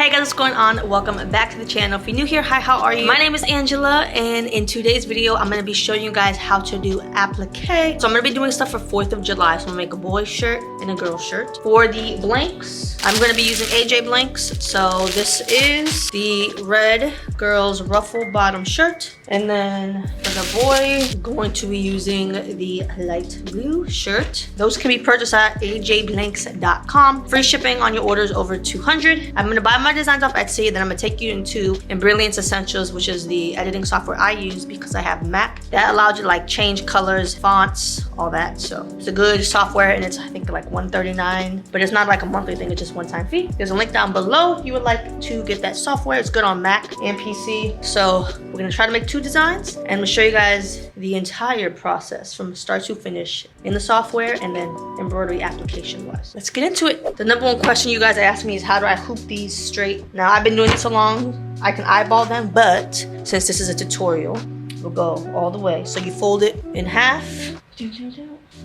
Hey guys, what's going on? Welcome back to the channel. If you're new here, hi, how are you? My name is Angela, and in today's video, I'm gonna be showing you guys how to do applique. So I'm gonna be doing stuff for 4th of July. So I'm gonna make a boy shirt and a girl shirt. For the blanks, I'm gonna be using AJ blanks. So this is the red girl's ruffle bottom shirt. And then for the boy, I'm going to be using the light blue shirt. Those can be purchased at ajblanks.com. Free shipping on your orders over 200. I'm gonna buy my designs off Etsy, then I'm gonna take you into EMBROIDERY Essentials, which is the editing software I use because I have Mac. That allows you to like change colors, fonts, all that. So it's a good software, and it's I think like $139, but it's not like a monthly thing, it's just one-time fee. There's a link down below if you would like to get that software. It's good on Mac and PC. So we're gonna try to make 2 designs, and I'm gonna show you guys the entire process from start to finish in the software and then embroidery application wise. Let's get into it. The number one question you guys ask me is how do I hoop these straight? Now I've been doing this so long, I can eyeball them, but since this is a tutorial, we'll go all the way. So you fold it in half,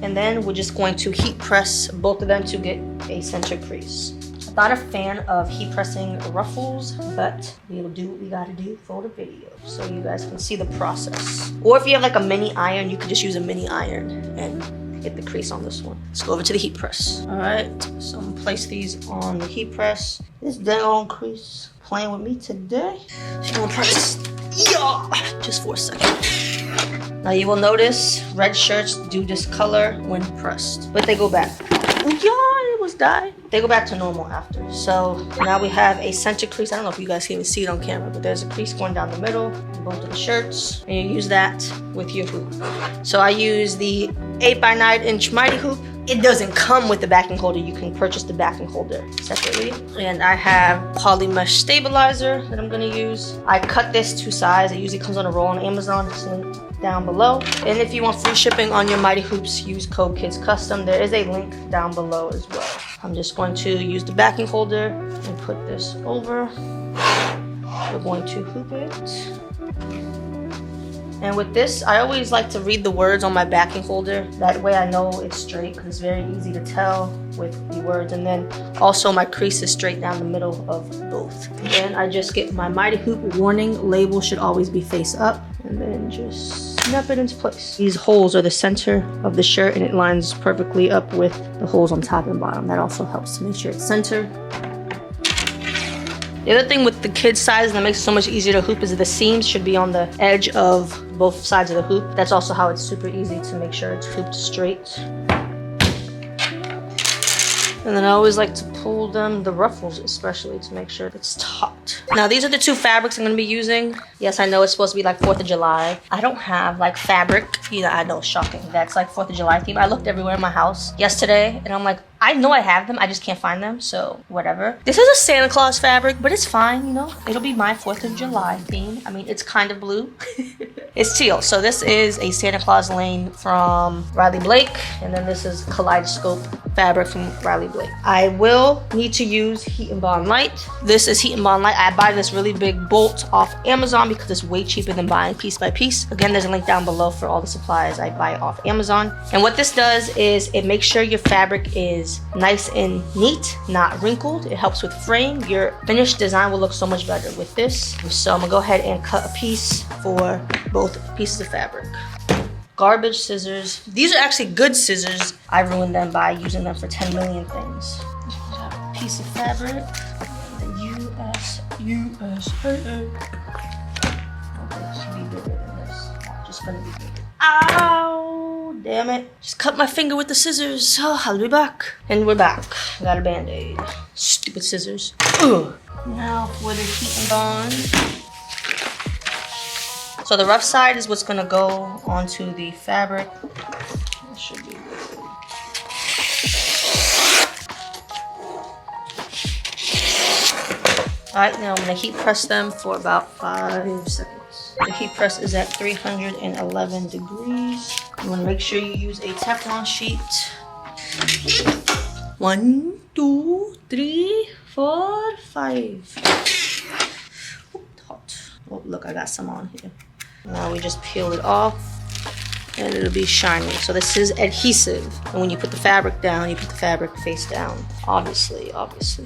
and then we're just going to heat press both of them to get a center crease. I'm not a fan of heat pressing ruffles, but we'll do what we gotta do for the video so you guys can see the process. Or if you have like a mini iron, you can just use a mini iron and get the crease on this one. Let's go over to the heat press. All right, so I'm gonna place these on the heat press. This dang on crease playing with me today. So I'm gonna press, just for a second. Now you will notice red shirts do discolor when pressed, but they go back. It was dyed. They go back to normal after. So now we have a center crease. I don't know if you guys can even see it on camera, but there's a crease going down the middle in both of the shirts, and you use that with your hoop. So I use the 8x9 inch mighty hoop. It doesn't come with the backing holder. You can purchase the backing holder separately. And I have poly mesh stabilizer that I'm gonna use. I cut this to size. It usually comes on a roll on Amazon. It's linked down below. And if you want free shipping on your mighty hoops, use code KidsCustom. There is a link down below as well. I'm just going to use the backing holder and put this over. We're going to hoop it. And with this, I always like to read the words on my backing holder. That way I know it's straight, because it's very easy to tell with the words. And then also my crease is straight down the middle of both. And then I just get my mighty hoop. Warning, label should always be face up. And then just snap it into place. These holes are the center of the shirt, and it lines perfectly up with the holes on top and bottom. That also helps to make sure it's centered. The other thing with the kid size that makes it so much easier to hoop is the seams should be on the edge of both sides of the hoop. That's also how it's super easy to make sure it's hooped straight. And then I always like to pull them, the ruffles especially, to make sure it's taut. Now these are the 2 fabrics I'm gonna be using. Yes, I know it's supposed to be like 4th of July. I don't have like fabric. I know, shocking. That's like 4th of July theme. I looked everywhere in my house yesterday, and I'm like, I know I have them, I just can't find them, so whatever. This is a Santa Claus fabric, but it's fine, you know? It'll be my 4th of July theme. I mean, it's kind of blue. It's teal. So this is a Santa Claus lane from Riley Blake, and then this is Kaleidoscope fabric from Riley Blake. I will need to use Heat and Bond Light. This is Heat and Bond Light. I buy this really big bolt off Amazon because it's way cheaper than buying piece by piece. Again, there's a link down below for all the supplies I buy off Amazon. And what this does is it makes sure your fabric is nice and neat, not wrinkled. It helps with frame. Your finished design will look so much better with this. So I'm gonna go ahead and cut a piece for both pieces of fabric. Garbage scissors. These are actually good scissors. I ruined them by using them for 10 million things. A piece of fabric. The USA. Okay, should be bigger than this. Just gonna be bigger. Ow! Damn it. Just cut my finger with the scissors. Oh, I'll be back. And we're back. Got a band-aid. Stupid scissors. Ugh. Now for the heat and bond. So the rough side is what's gonna go onto the fabric. That should be good. Alright, now I'm gonna heat press them for about 5 seconds. The heat press is at 311 degrees. You wanna make sure you use a Teflon sheet. 1, 2, 3, 4, 5. Ooh, hot. Oh, look, I got some on here. Now we just peel it off. and it'll be shiny. So this is adhesive, and when you put the fabric down, you put the fabric face down. Obviously.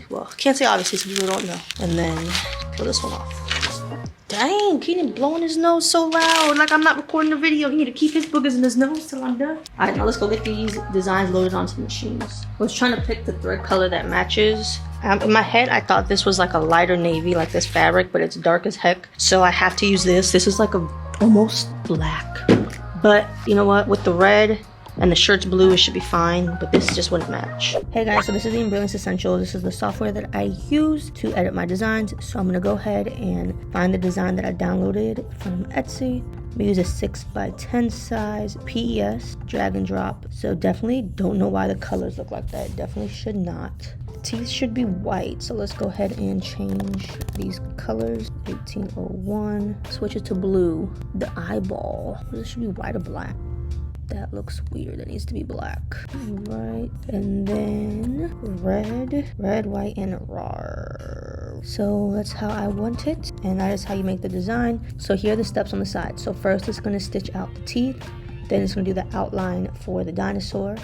Well, I can't say obviously, some people don't know. And then peel this one off. Dang, Keenan blowing his nose so loud, like I'm not recording the video. He need to keep his boogers in his nose till I'm done. All right, now let's go get these designs loaded onto the machines. I was trying to pick the thread color that matches. In my head, I thought this was like a lighter navy, like this fabric, but it's dark as heck. So I have to use this. This is like a almost black. But you know what? With the red and the shirt's blue, it should be fine, but this just wouldn't match. Hey guys, so this is the Embrilliance Essentials. This is the software that I use to edit my designs. So I'm gonna go ahead and find the design that I downloaded from Etsy. We use a 6x10 size PES, drag and drop. So definitely don't know why the colors look like that. Definitely should not. The teeth should be white, so let's go ahead and change these colors. 1801, switch it to blue. The eyeball, this should be white or black. That looks weird. It needs to be black. Right, and then red, white, and raw. So that's how I want it, and that is how you make the design. So here are the steps on the side. So first it's going to stitch out the teeth, then it's going to do the outline for the dinosaur,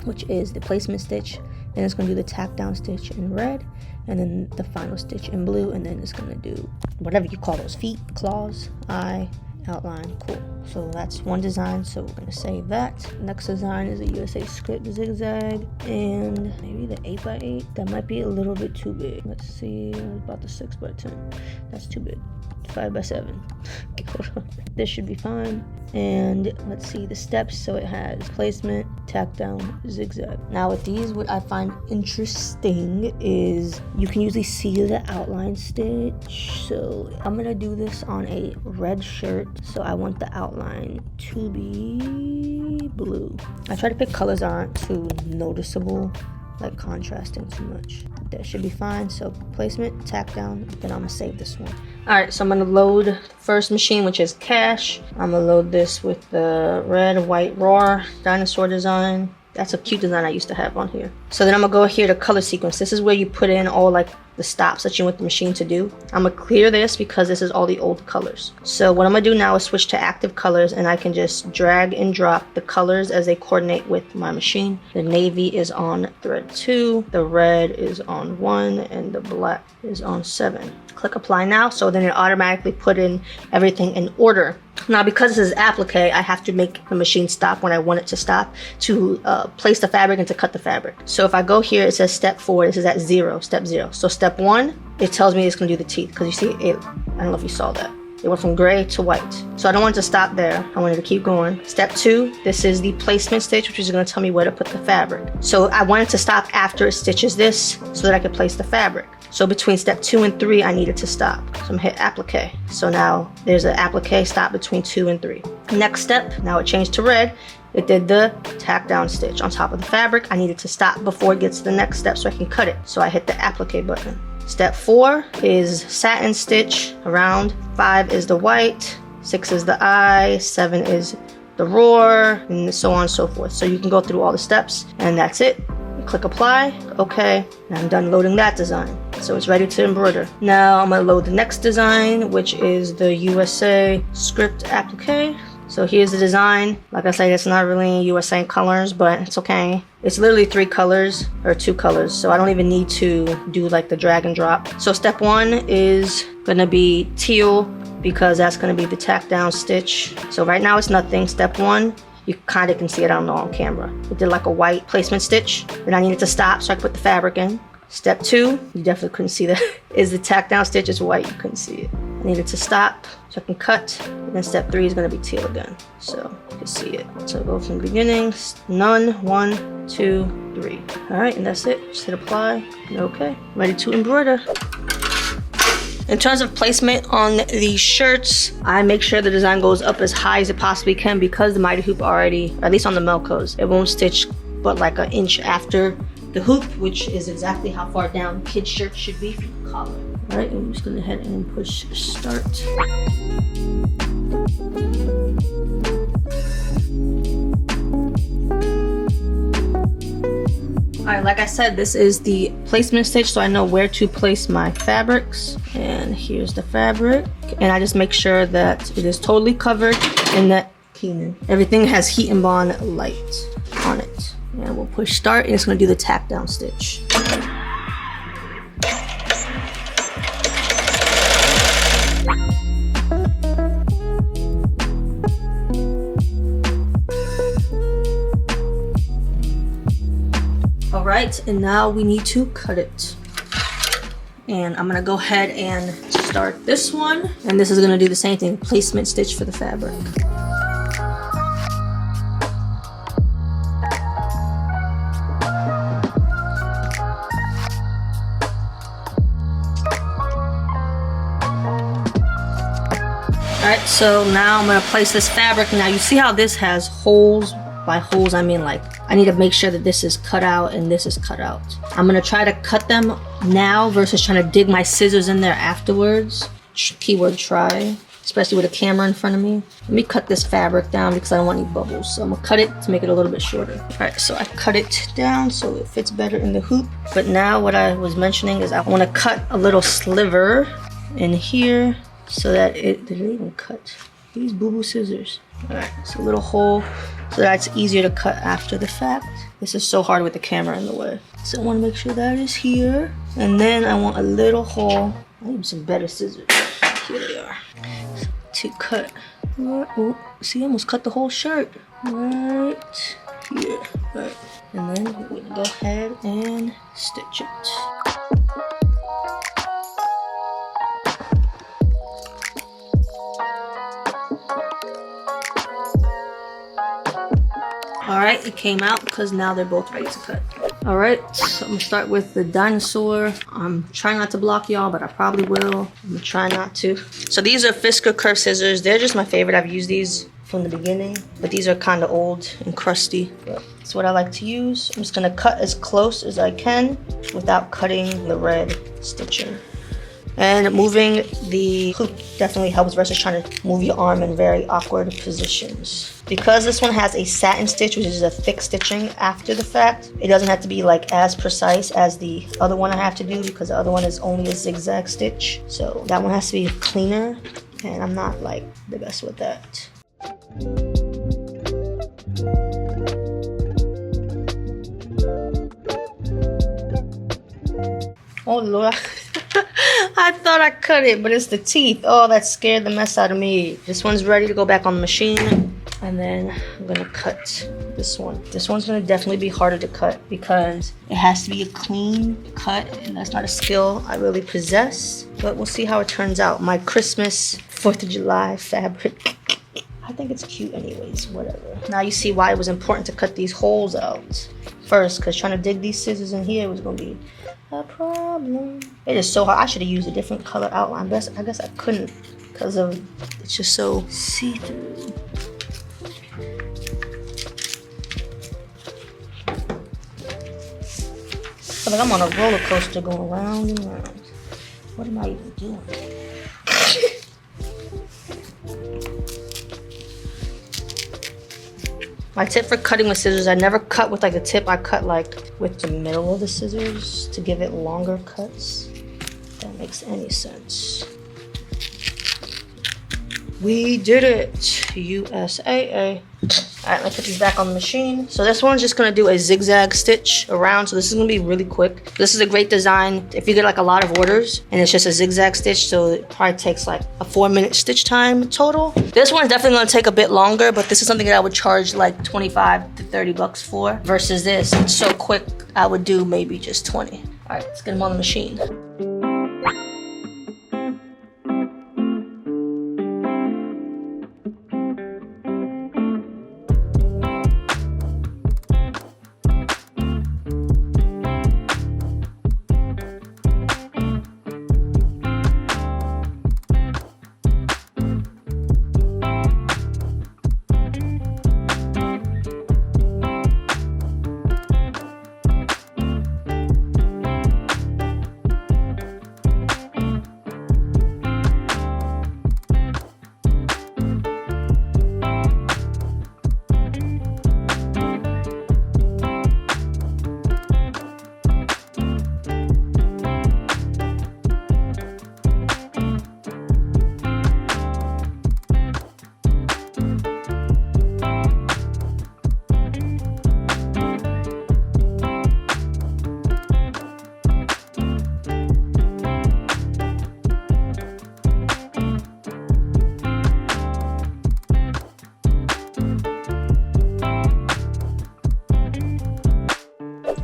which is the placement stitch, then it's going to do the tack down stitch in red, and then the final stitch in blue, and then it's going to do whatever you call those feet, claws, eye, outline. Cool. So that's one design, so we're gonna save that. Next design is a USA script zigzag, and maybe the 8x8. That might be a little bit too big. Let's see, about the 6x10. That's too big. 5x7. Hold on. This should be fine. And let's see the steps. So it has placement, tack down, zigzag. Now with these, what I find interesting is you can usually see the outline stitch. So I'm gonna do this on a red shirt, so I want the outline to be blue. I try to pick colors that aren't too noticeable, like contrasting too much. That should be fine. So placement, tack down, then I'm gonna save this one. All right, so I'm gonna load the first machine, which is cash. I'm gonna load this with the red, white, raw dinosaur design. That's a cute design I used to have on here. So then I'm gonna go here to color sequence. This is where you put in all like the stops that you want the machine to do. I'm gonna clear this because this is all the old colors. So what I'm gonna do now is switch to active colors, and I can just drag and drop the colors as they coordinate with my machine. The navy is on thread 2, the red is on 1, and the black is on 7. Click apply now, so then it automatically put in everything in order. Now because this is applique, I have to make the machine stop when I want it to stop to place the fabric and to cut the fabric. So if I go here, it says step 4, this is at 0, step 0. So step 1, it tells me it's gonna do the teeth, because you see it, I don't know if you saw that. It went from gray to white. So I don't want it to stop there. I wanted to keep going. Step 2, this is the placement stitch, which is gonna tell me where to put the fabric. So I wanted to stop after it stitches this so that I could place the fabric. So between step 2 and 3, I needed to stop. So I'm gonna hit applique. So now there's an applique stop between 2 and 3. Next step, now it changed to red. It did the tack down stitch on top of the fabric. I needed to stop before it gets to the next step so I can cut it. So I hit the applique button. Step 4 is satin stitch around. 5 is the white. 6 is the eye. 7 is the roar, and so on and so forth. So you can go through all the steps, and that's it. Click apply. Okay, and I'm done loading that design. So it's ready to embroider. Now I'm gonna load the next design, which is the USA script applique. So here's the design. Like I said, it's not really USA colors, but it's okay. It's literally 3 colors or 2 colors, so I don't even need to do like the drag and drop. So step 1 is gonna be teal, because that's gonna be the tack down stitch. So right now it's nothing. Step 1, you kind of can see it, I don't know, on camera. It did like a white placement stitch. Then I needed to stop so I could put the fabric in. Step 2, you definitely couldn't see that, is the tack down stitch is white, you couldn't see it. I needed to stop so I can cut. And then step 3 is gonna be teal again, so you can see it. So go from the beginning, none, 1, 2, 3. All right, and that's it. Just hit apply, and okay, ready to embroider. In terms of placement on these shirts, I make sure the design goes up as high as it possibly can, because the mighty hoop already, or at least on the Melcos, it won't stitch but like an inch after the hoop, which is exactly how far down kid shirt should be for the collar. All right, I'm just gonna head and push start. Alright, like I said, this is the placement stitch, so I know where to place my fabrics. And here's the fabric. And I just make sure that it is totally covered and that heating. Everything has heat and bond light on it. And we'll push start, and it's gonna do the tack down stitch. All right, and now we need to cut it. And I'm gonna go ahead and start this one. And this is gonna do the same thing, placement stitch for the fabric. All right, so now I'm gonna place this fabric. Now you see how this has holes? By holes, I mean like, I need to make sure that this is cut out and this is cut out. I'm gonna try to cut them now versus trying to dig my scissors in there afterwards. Keyword try, especially with a camera in front of me. Let me cut this fabric down because I don't want any bubbles. So I'm gonna cut it to make it a little bit shorter. All right, so I cut it down so it fits better in the hoop. But now what I was mentioning is I wanna cut a little sliver in here so that it, did it even cut? These boo-boo scissors. All right, it's a little hole so that it's easier to cut after the fact. This is so hard with the camera in the way. So I want to make sure that is here. And then I want a little hole. I need some better scissors. Here they are. To cut. Oh, see, I almost cut the whole shirt. Right here. Right. And then we're going to go ahead and stitch it. All right, it came out because now they're both ready to cut. All right, so I'm gonna start with the dinosaur. I'm trying not to block y'all, but I probably will. I'm gonna try not to. So these are Fisker curved scissors. They're just my favorite. I've used these from the beginning, but these are kind of old and crusty. But it's what I like to use. I'm just gonna cut as close as I can without cutting the red stitching. And moving the hoop definitely helps versus trying to move your arm in very awkward positions. Because this one has a satin stitch, which is a thick stitching after the fact, it doesn't have to be like as precise as the other one I have to do because the other one is only a zigzag stitch. So that one has to be cleaner, and I'm not like the best with that. Oh Lord. I thought I cut it, but it's the teeth. Oh, that scared the mess out of me. This one's ready to go back on the machine. And then I'm gonna cut this one. This one's gonna definitely be harder to cut because it has to be a clean cut, and that's not a skill I really possess. But we'll see how it turns out. My Christmas 4th of July fabric. I think it's cute anyways, whatever. Now you see why it was important to cut these holes out first, because trying to dig these scissors in here was gonna be a problem. It is so hard. I should have used a different color outline, but I guess I couldn't because of it's just so see-through. I feel like I'm on a roller coaster going round and round. What am I even doing? My tip for cutting with scissors, I never cut with like the tip, I cut like with the middle of the scissors to give it longer cuts. If that makes any sense. We did it, USAA. All right, let's put these back on the machine. So this one's just gonna do a zigzag stitch around. So this is gonna be really quick. This is a great design if you get like a lot of orders and it's just a zigzag stitch. So it probably takes like a 4-minute stitch time total. This one's definitely gonna take a bit longer, but this is something that I would charge like 25 to 30 bucks for. Versus this, it's so quick, I would do maybe just 20. All right, let's get them on the machine.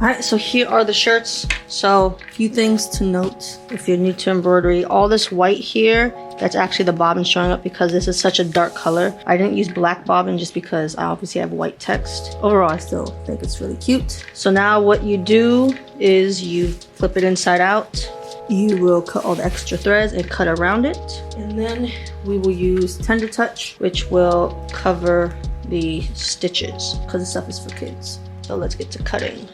Alright, so here are the shirts. So, a few things to note if you're new to embroidery. All this white here, that's actually the bobbin showing up because this is such a dark color. I didn't use black bobbin just because I obviously have white text. Overall, I still think it's really cute. So now what you do is you flip it inside out. You will cut all the extra threads and cut around it. And then we will use Tender Touch, which will cover the stitches because this stuff is for kids. So let's get to cutting.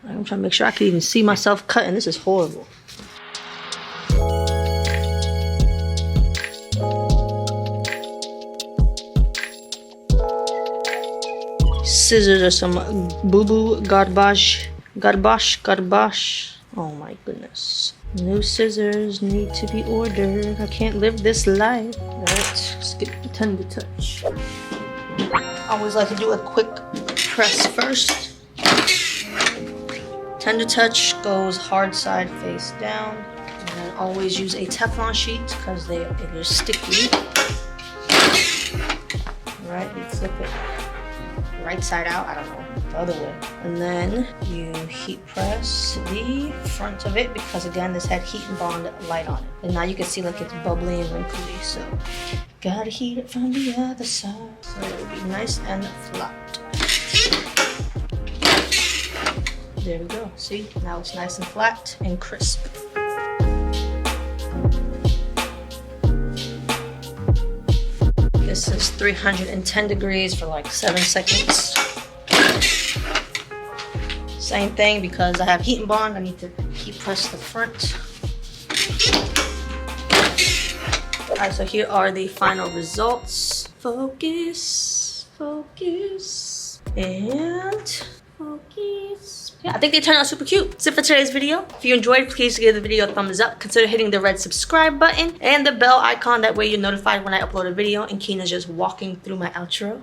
I'm trying to make sure I can even see myself cutting. This is horrible. Scissors are some boo-boo garbage. Oh my goodness. New scissors need to be ordered. I can't live this life. Alright, let's get the Tender Touch. I always like to do a quick press first. Tender Touch goes hard side face down. And then always use a Teflon sheet because it is sticky. Alright, you flip it right side out, I don't know, the other way. And then you heat press the front of it because again, this had heat and bond light on it. And now you can see like it's bubbly and wrinkly, so gotta heat it from the other side so it will be nice and flat. There we go, see? Now it's nice and flat and crisp. This is 310 degrees for like 7 seconds. Same thing because I have heat and bond, I need to heat press the front. Alright, so here are the final results. Focus, focus, and focus. Yeah, I think they turned out super cute. That's it for today's video. If you enjoyed, please give the video a thumbs up. Consider hitting the red subscribe button and the bell icon. That way you're notified when I upload a video. And Keena's just walking through my outro.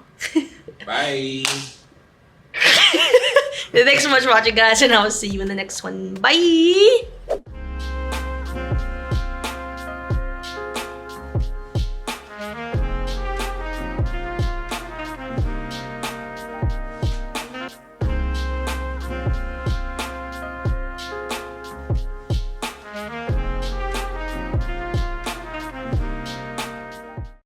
Bye. Thanks so much for watching, guys, and I will see you in the next one. Bye.